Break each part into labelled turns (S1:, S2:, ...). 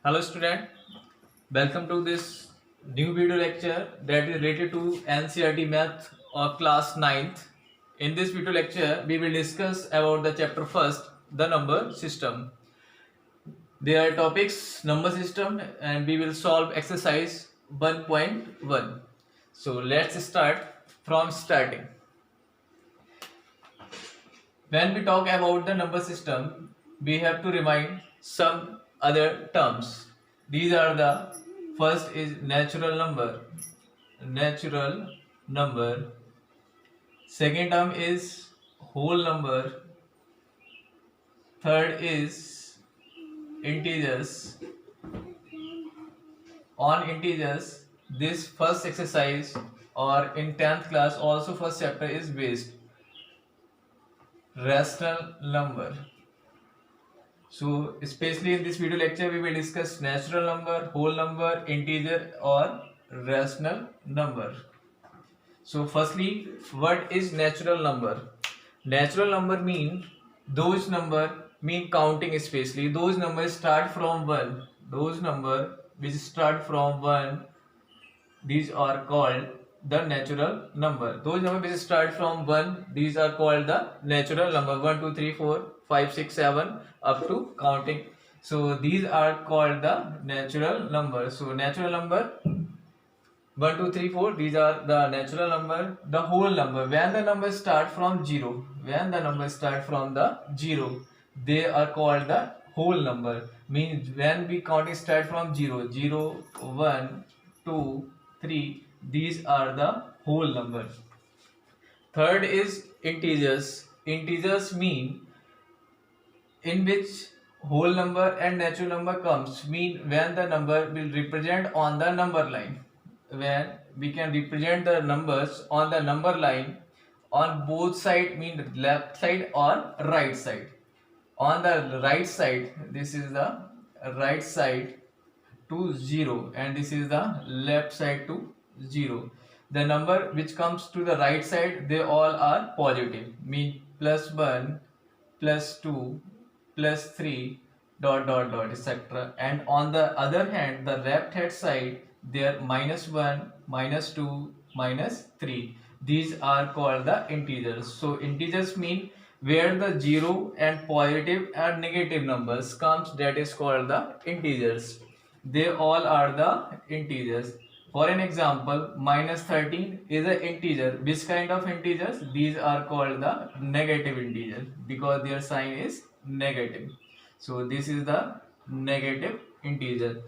S1: Hello student, welcome to this new video lecture that is related to NCERT Math of class 9th. In this video lecture, we will discuss about the chapter first, the number system. There are topics, number system, and we will solve exercise 1.1. So let's start from starting. When we talk about the number system, we have to remind some other terms. These are the first is natural number. Second term is whole number. Third is integers. On integers, this first exercise or in 10th class also first chapter is based. Rational number. So especially in this video lecture we will discuss natural number, whole number, integer or rational number. So firstly, what is natural number? Natural number mean those number mean counting, especially those numbers start from 1. Those number which start from 1, these are called the natural number. Those numbers which start from 1, these are called the natural number. 1 2 3 4 5 6 7 up to counting. So these are called the natural number. So natural number 1 2 3 4, these are the natural number. The whole number, when the numbers start from 0, they are called the whole number. Means when we counting start from 0, 0 1 2 3, these are the whole number. Third is integers. Integers mean in which whole number and natural number comes, mean when the number will represent on the number line. When we can represent the numbers on the number line on both side, mean left side or right side. On the right side, this is the right side to 0 and this is the left side to 0. The number which comes to the right side, they all are positive, mean +1 +2 +3 dot etc. And on the other hand, the left hand side, they are -1 -2 -3. These are called the integers. So integers mean where the 0 and positive and negative numbers comes, that is called the integers. They all are the integers. For an example, -13 is an integer. Which kind of integers? These are called the negative integers because their sign is negative. So this is the negative integer.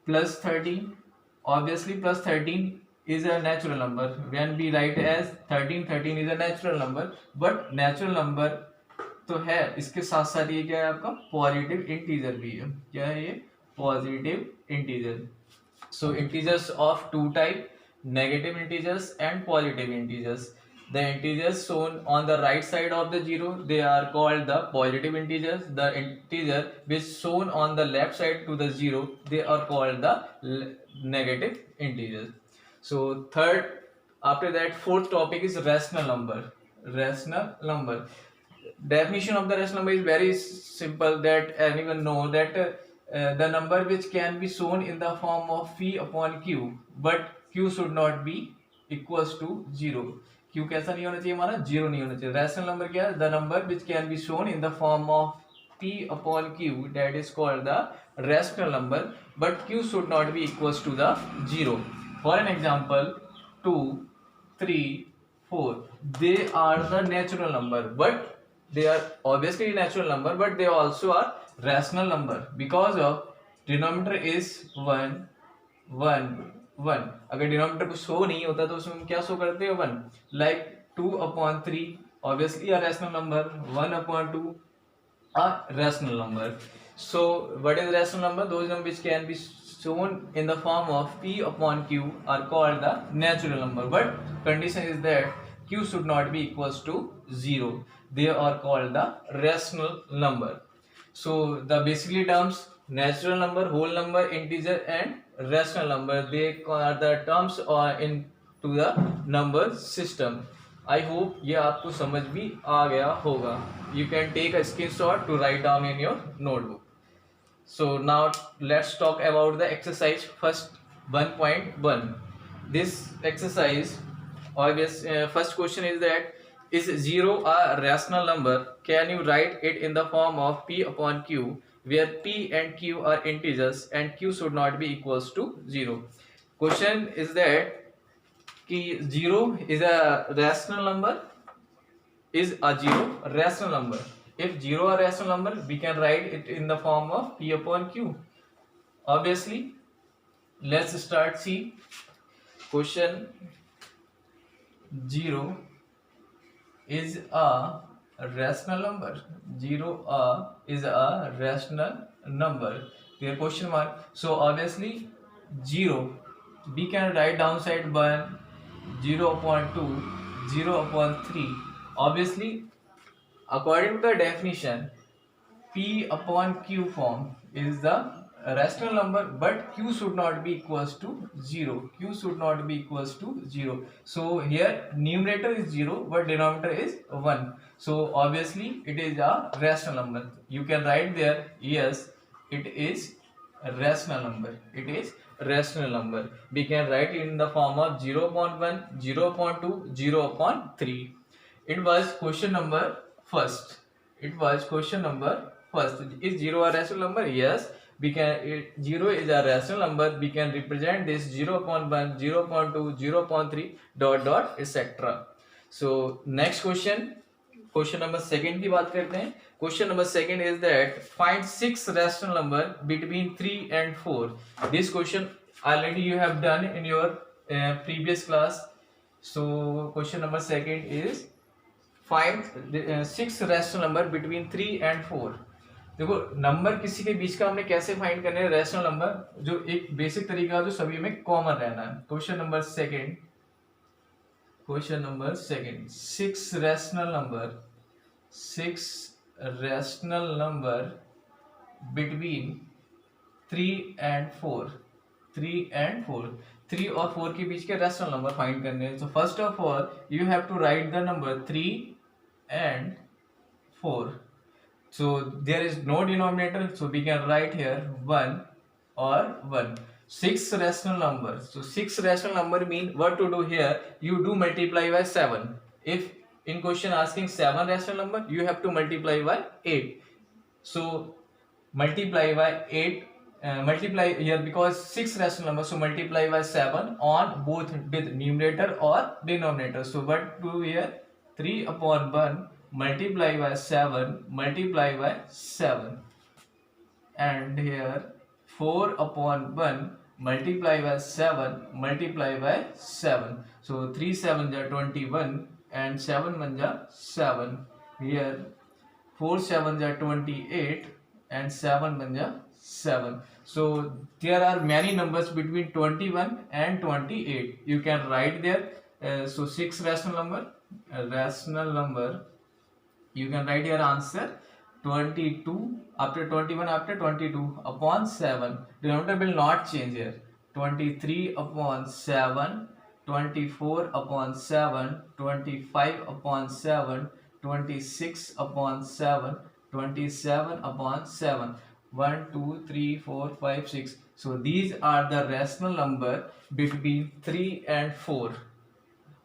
S1: +13, obviously +13 is a natural number. When we write as 13, 13 is a natural number, but natural number तो है, इसके साथ साथ ये क्या है आपका positive integer भी है. क्या है ये? Positive integer. So integers of two type, negative integers and positive integers. The integers shown on the right side of the 0, they are called the positive integers. The integer which shown on the left side to the 0, they are called the negative integers. So third, after that, fourth topic is rational number. Rational number. Definition of the rational number is very simple, that anyone know that the number which can be shown in the form of P upon Q, but Q should not be equals to 0. Q कैसा नहीं होना चाहिए हमारा? 0 नहीं होना चाहिए. Rational number क्या है? The number which can be shown in the form of P upon Q, that is called the rational number, but Q should not be equals to the 0. For an example, 2, 3, 4, they are the natural number, but they are obviously natural number, but they also are rational number because of denominator is 1 1 1. अगर denominator को show नहीं होता तो उसमें क्या show करते हैं? 1. Like 2/3 obviously a rational number, 1/2 a rational number. So what is rational number? Those numbers which can be shown in the form of P upon Q are called the natural number, but condition is that Q should not be equals to 0. They are called the rational number. So the basically terms natural number, whole number, integer and rational number, they are the terms in to the number system. I hope ये आपको समझ भी आ गया होगा. You can take a screenshot to write down in your notebook. So now let's talk about the exercise first 1.1. This exercise, obvious, first question is that is 0 a rational number? Can you write it in the form of p upon q, where p and q are integers and q should not be equals to 0? Question is that ki 0 is a rational number. Is a 0 a rational number? If 0 a rational number, we can write it in the form of p upon q. Obviously, let's start. See, question 0 is a rational number. 0 is a rational number. Clear? Question mark. So obviously 0 we can write downside 1, 0 upon 2, 0 upon 3. Obviously, according to the definition, p upon q form is the rational number, but q should not be equals to 0. Q should not be equals to 0. So here numerator is 0 but denominator is 1. So obviously it is a rational number. You can write there, yes, it is a rational number. It is rational number. We can write it in the form of 0 upon 1, 0 upon 2, 0 upon 3. It was question number first. It was question number first. Is 0 a rational number? Yes. We can, 0 is a rational number. We can represent this 0 upon 1, 0 upon 2, 0 upon 3, dot dot etc. So next question, question number second की बात करते हैं. Question number second is that find 6 rational number between 3 and 4. This question already you have done in your previous class. So question number second is find 6 rational number between 3 and 4. देखो, number किसी के बीच का हमने कैसे find करने हैं rational number, जो एक बेसिक तरीका जो सभी में कॉमन रहना है. Question number second, 6 rational number between 3 and 4. 3 और 4 के बीच के रैशनल नंबर फाइंड करने हैं. So first of all you have to write the number 3 and 4. So there is no denominator, so we can write here 1 or 1. 6 rational number. So 6 rational number mean what to do here? You do multiply by 7. If in question asking 7 rational number, you have to multiply by 8. So multiply by 8. Multiply here because 6 rational number, so multiply by 7 on both with numerator or denominator. So what do here? 3 upon 1 multiply by 7 multiply by 7, and here 4 upon 1 multiply by 7 multiply by 7. So 3 7 are 21 and 7 1 are 7. Here 4 7 are 28 and 7 1 are 7. So there are many numbers between 21 and 28. You can write there. So 6 rational number, you can write your answer 22 after 21 after 22 upon 7. Denominator will not change here. 23 upon 7, 24 upon 7, 25 upon 7, 26 upon 7, 27 upon 7. 1 2 3 4 5 6. So these are the rational number between 3 and 4.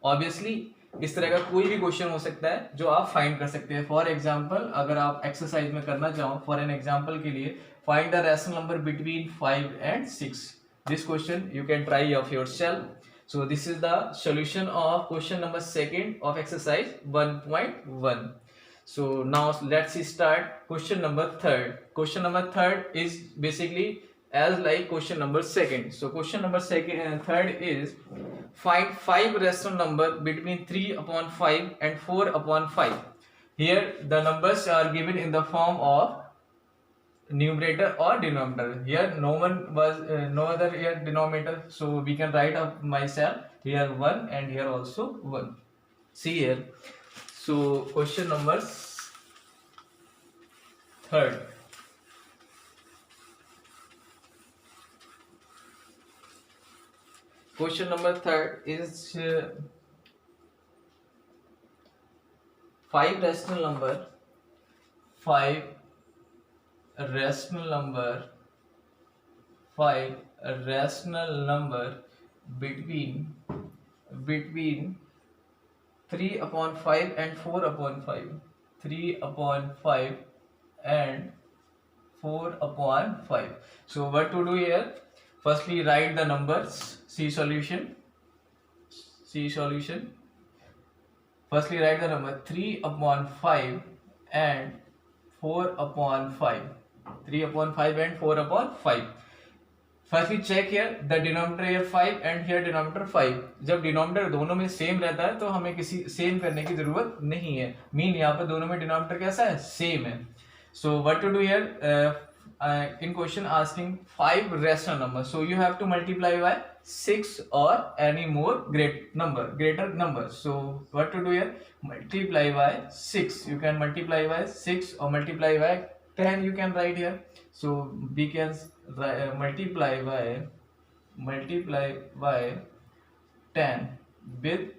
S1: Obviously इस तरह का कोई भी question हो सकता है जो आप फाइंड कर सकते हैं. फॉर एग्जांपल अगर आप एक्सरसाइज में करना चाहो, फॉर एन एग्जांपल के लिए find the rational number between 5 and 6. This question you can try of yourself. So this is the solution of question number second of exercise 1.1. So now let's start question number third. Question number third is basically as like question number second. So question number second and third is find 5 rational number between 3 upon 5 and 4 upon 5. Here the numbers are given in the form of numerator or denominator. Here no one was no other here denominator, so we can write up myself here 1 and here also 1. See here. So question number third. Question number third is 5 rational number 5 a rational number between 3 upon 5 and 4 upon 5. 3 upon 5 and 4 upon 5. So what to do here? Firstly, write the numbers. See solution. Firstly, write the number 3 upon 5 and 4 upon 5. 3 upon 5 and 4 upon 5. Firstly check here the denominator here 5 and here denominator 5. जब denominator दोनों में same रहता है तो हमें किसी same करने की जरूरत नहीं है. मीन यहाँ पर दोनों में डिनोमिनेटर कैसा है? सेम है. So what to do here? In question asking 5 rational numbers, so you have to multiply by 6 or any more greater number. So what to do here? Multiply by 6. You can multiply by 6 or multiply by 10. You can write here. So we can multiply by 10 with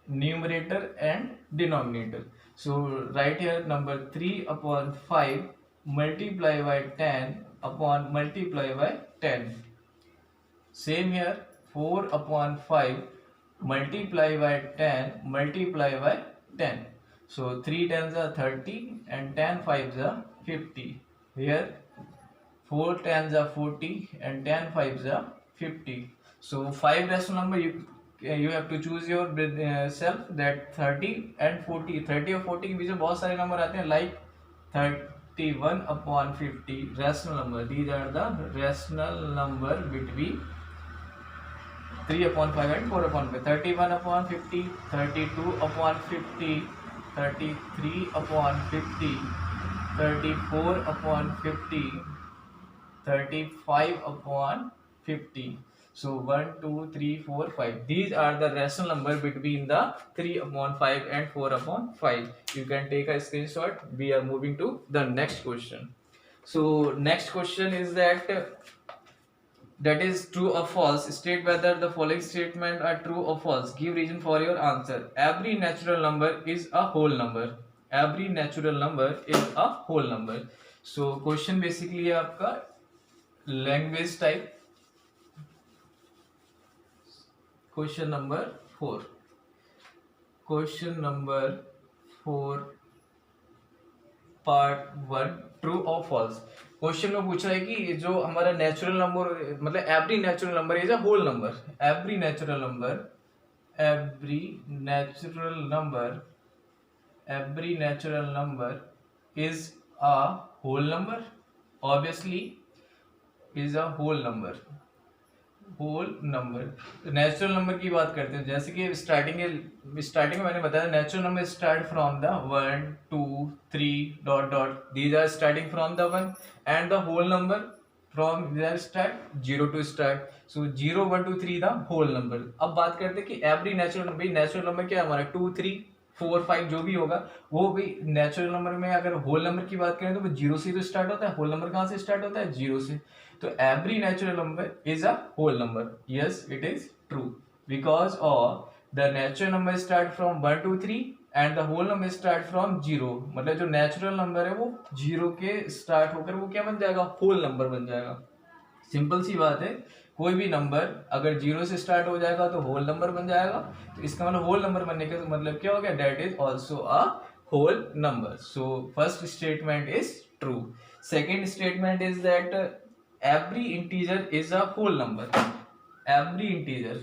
S1: numerator and denominator. So write here number 3 upon 5 multiply by 10 upon multiply by 10. Same here 4 upon 5 multiply by 10 multiply by 10. So 3 tens are 30 and 10 fives are 50. Here 4 tens are 40 and 10 fives are 50. So 5 rational number you have to choose your self that 30 and 40. 30 और 40 के बीच में बहुत सारे number आते हैं like 31 upon 50 rational number. These are the rational number between 3 upon 5 and 4 upon 5. 31 upon 50, 32 upon 50, 33 upon 50, 34 upon 50, 35 upon 50. So 1, 2, 3, 4, 5. These are the rational number between the 3 upon 5 and 4 upon 5. You can take a screenshot. We are moving to the next question. So next question is that is true or false. State whether the following statement are true or false. Give reason for your answer. Every natural number is a whole number. Every natural number is a whole number. So question basically है आपका language type. Question number 4. Question number 4 part 1 true or false. Question में पूछा है कि जो हमारा natural number मतलब every natural number is a whole number. Every natural number is a whole number. Obviously is a whole number. Natural number की बात करते हैं जैसे कि स्टार्टिंग में मैंने बताया natural number start from the 1 2 3 dot dot. These are starting from the 1 and the whole number from there start 0 to start. So 0 1 2 3 the whole number. अब बात करते हैं कि एवरी नेचुरल नंबर क्या है हमारा 2 3 4 5 जो भी होगा वो भी नेचुरल नंबर में. अगर होल नंबर की बात करें तो वो 0 से तो स्टार्ट होता है. होल नंबर कहाँ से स्टार्ट होता है? 0 से. तो every natural number is a whole number. Yes it is true because of the natural number start from 1 2 3 and the whole number start from 0. मतलब जो नेचुरल नंबर है वो 0 के स्टार्ट होकर वो क्या बन जाएगा? होल नंबर बन जाएगा. सिंपल सी बात है. कोई भी नंबर अगर 0 से स्टार्ट हो जाएगा तो होल नंबर बन जाएगा. तो इसका मतलब होल नंबर बनने का मतलब क्या हो गया? That is also a whole number. So first statement is true. Second statement is that every integer is a whole number. every integer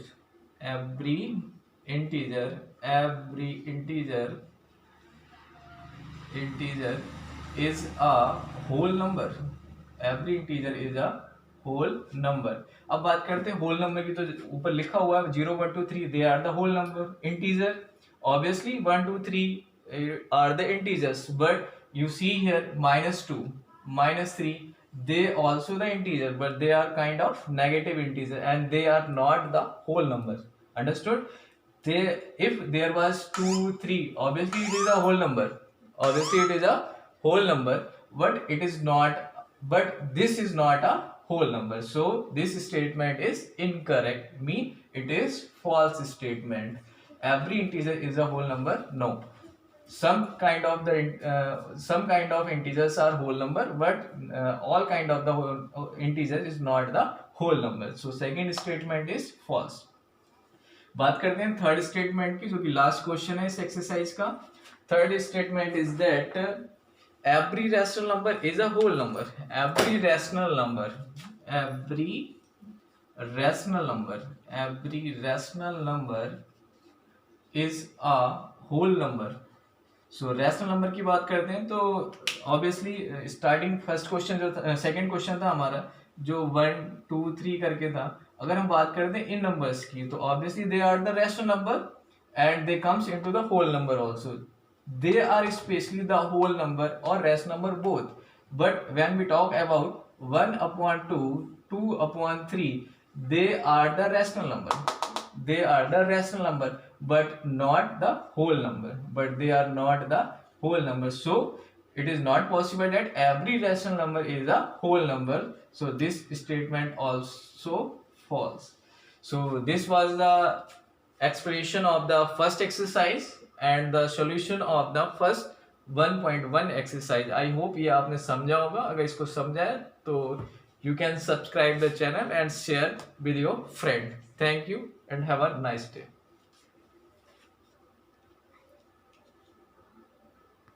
S1: is a whole number. every integer is a whole number. अब बात करते हैं whole number की. तो ऊपर लिखा हुआ है 0 1 2 3 they are the whole number. integer obviously 1 2 3 are the integers, but you see here -2 -3 they also the integer, but they are kind of negative integer and they are not the whole number. Understood? If there was 2 3 obviously it is a whole number. But this is not a whole number. So this statement is incorrect. Mean it is false statement. Every integer is a whole number? No. some kind of integers are whole number, but all kind of the integers is not the whole number. So second statement is false. बात करते हैं third statement की, जो कि last question है इस exercise का. Third statement is that every rational number is a whole number. every rational number is a whole number. So rational number की बात करते हैं तो ऑब्वियसली स्टार्टिंग फर्स्ट क्वेश्चन जो सेकंड क्वेश्चन था हमारा, जो 1 2 3 करके था, अगर हम बात करते हैं इन नंबर्स की तो obviously they are the rational number and they comes into the whole number also. They are specially the whole number और rational number both. But when we talk about 1/2 2/3, they are the rational number. They are the rational number, but not the whole number. So it is not possible that every rational number is a whole number. So this statement also false. So this was the explanation of the first exercise and the solution of the first 1.1 exercise. I hope ये आपने समझा होगा. अगर इसको समझा है तो you can subscribe the channel and share with your friend. Thank you and have a nice day.